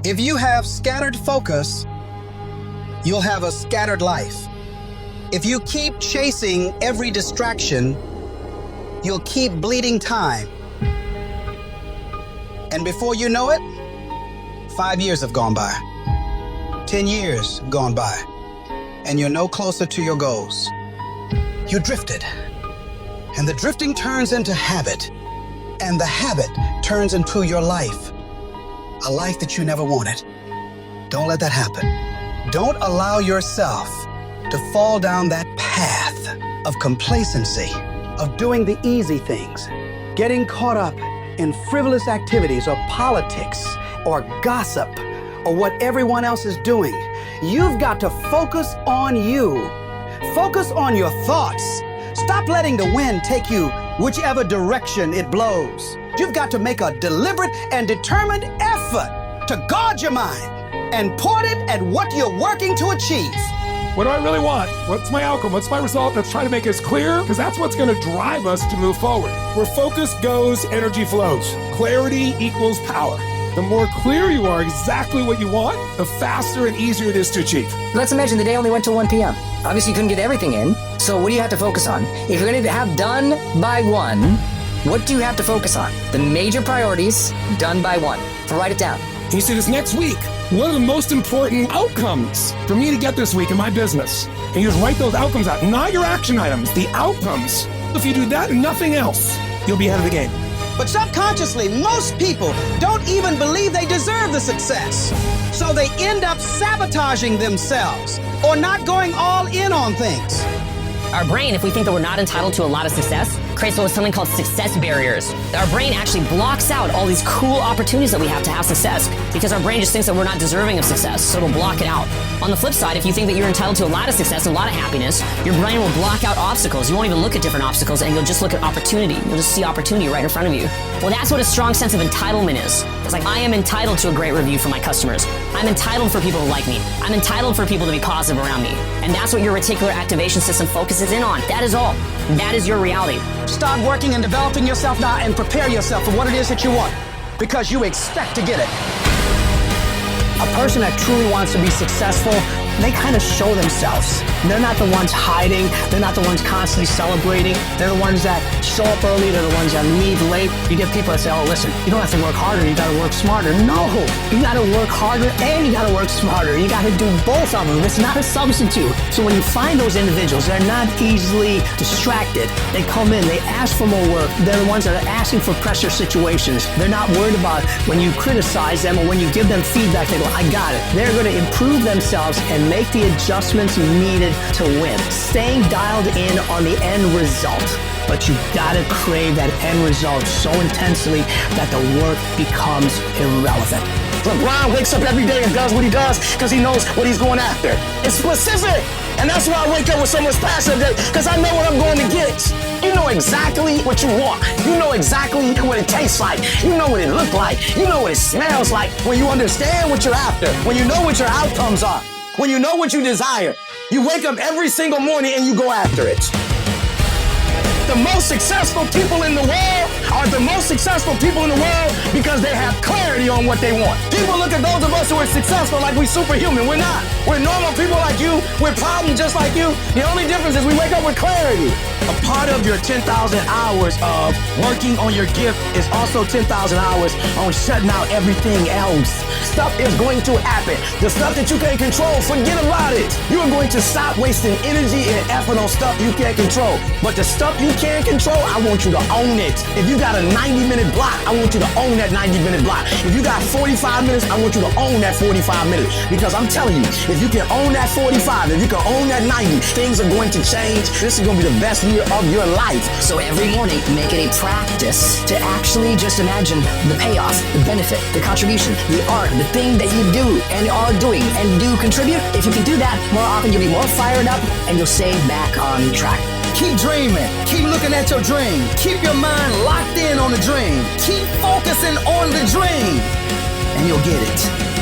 If you have scattered focus, you'll have a scattered life. If you keep chasing every distraction, you'll keep bleeding time. And before you know it, 5 years have gone by. 10 years have gone by. And you're no closer to your goals. You drifted. And the drifting turns into habit. And the habit turns into your life. A life that you never wanted. Don't let that happen. Don't allow yourself to fall down that path of complacency, of doing the easy things, getting caught up in frivolous activities or politics or gossip or what everyone else is doing. You've got to focus on you. Focus on your thoughts. Stop letting the wind take you whichever direction it blows. You've got to make a deliberate and determined effort to guard your mind and point it at what you're working to achieve. What do I really want? What's my outcome? What's my result? Let's try to make this clear, because that's what's going to drive us to move forward. Where focus goes, energy flows. Clarity equals power. The more clear you are exactly what you want, the faster and easier it is to achieve. Let's imagine the day only went till 1 p.m. Obviously, you couldn't get everything in. So what do you have to focus on? If you're going to have done by 1, what do you have to focus on? The major priorities, done by 1. So write it down. You see, this next week, what are the most important outcomes for me to get this week in my business? And you just write those outcomes out, not your action items, the outcomes. If you do that and nothing else, you'll be ahead of the game. But subconsciously, most people don't even believe they deserve the success. So they end up sabotaging themselves or not going all in on things. Our brain, if we think that we're not entitled to a lot of success, creates something called success barriers. Our brain actually blocks out all these cool opportunities that we have to have success because our brain just thinks that we're not deserving of success, so it'll block it out. On the flip side, if you think that you're entitled to a lot of success and a lot of happiness, your brain will block out obstacles. You won't even look at different obstacles and you'll just look at opportunity. You'll just see opportunity right in front of you. Well, that's what a strong sense of entitlement is. It's like, I am entitled to a great review from my customers. I'm entitled for people to like me. I'm entitled for people to be positive around me. And that's what your reticular activation system focuses in on. That is all. That is your reality. Start working and developing yourself now and prepare yourself for what it is that you want, because you expect to get it. A person that truly wants to be successful, they kind of show themselves. They're not the ones hiding. They're not the ones constantly celebrating. They're the ones that show up early. They're the ones that leave late. You get people that say, oh, listen, you don't have to work harder. You got to work smarter. No, you got to work harder and you got to work smarter. You got to do both of them. It's not a substitute. So when you find those individuals, they're not easily distracted. They come in, they ask for more work. They're the ones that are asking for pressure situations. They're not worried about when you criticize them or when you give them feedback, they go, I got it. They're going to improve themselves and make the adjustments needed to win. Staying dialed in on the end result. But you gotta crave that end result so intensely that the work becomes irrelevant. LeBron wakes up every day and does what he does because he knows what he's going after. It's specific. And that's why I wake up with so much passion today, because I know what I'm going to get. You know exactly what you want. You know exactly what it tastes like. You know what it looks like. You know what it smells like. When you understand what you're after, when you know what your outcomes are, when you know what you desire, you wake up every single morning and you go after it. The most successful people in the world are the most successful people in the world because they have clarity on what they want. People look at those of us who are successful like we're superhuman. We're not. We're normal people like you. We're problems just like you. The only difference is we wake up with clarity. A part of your 10,000 hours of working on your gift is also 10,000 hours on shutting out everything else. Stuff is going to happen. The stuff that you can't control, forget about it. You are going to stop wasting energy and effort on stuff you can't control. But the stuff you can control, I want you to own it. If you got a 90-minute block, I want you to own that 90-minute block. If you got 45 minutes, I want you to own that 45 minutes. Because I'm telling you, if you can own that 45, if you can own that 90, things are going to change. This is going to be the best year of your life. So every morning, make it a practice to actually just imagine the payoff, the benefit, the contribution, the art, the thing that you do and are doing and do contribute. If you can do that, more often you'll be more fired up and you'll stay back on track. Keep dreaming. Keep looking at your dream. Keep your mind locked in on the dream. Keep focusing on the dream, and you'll get it.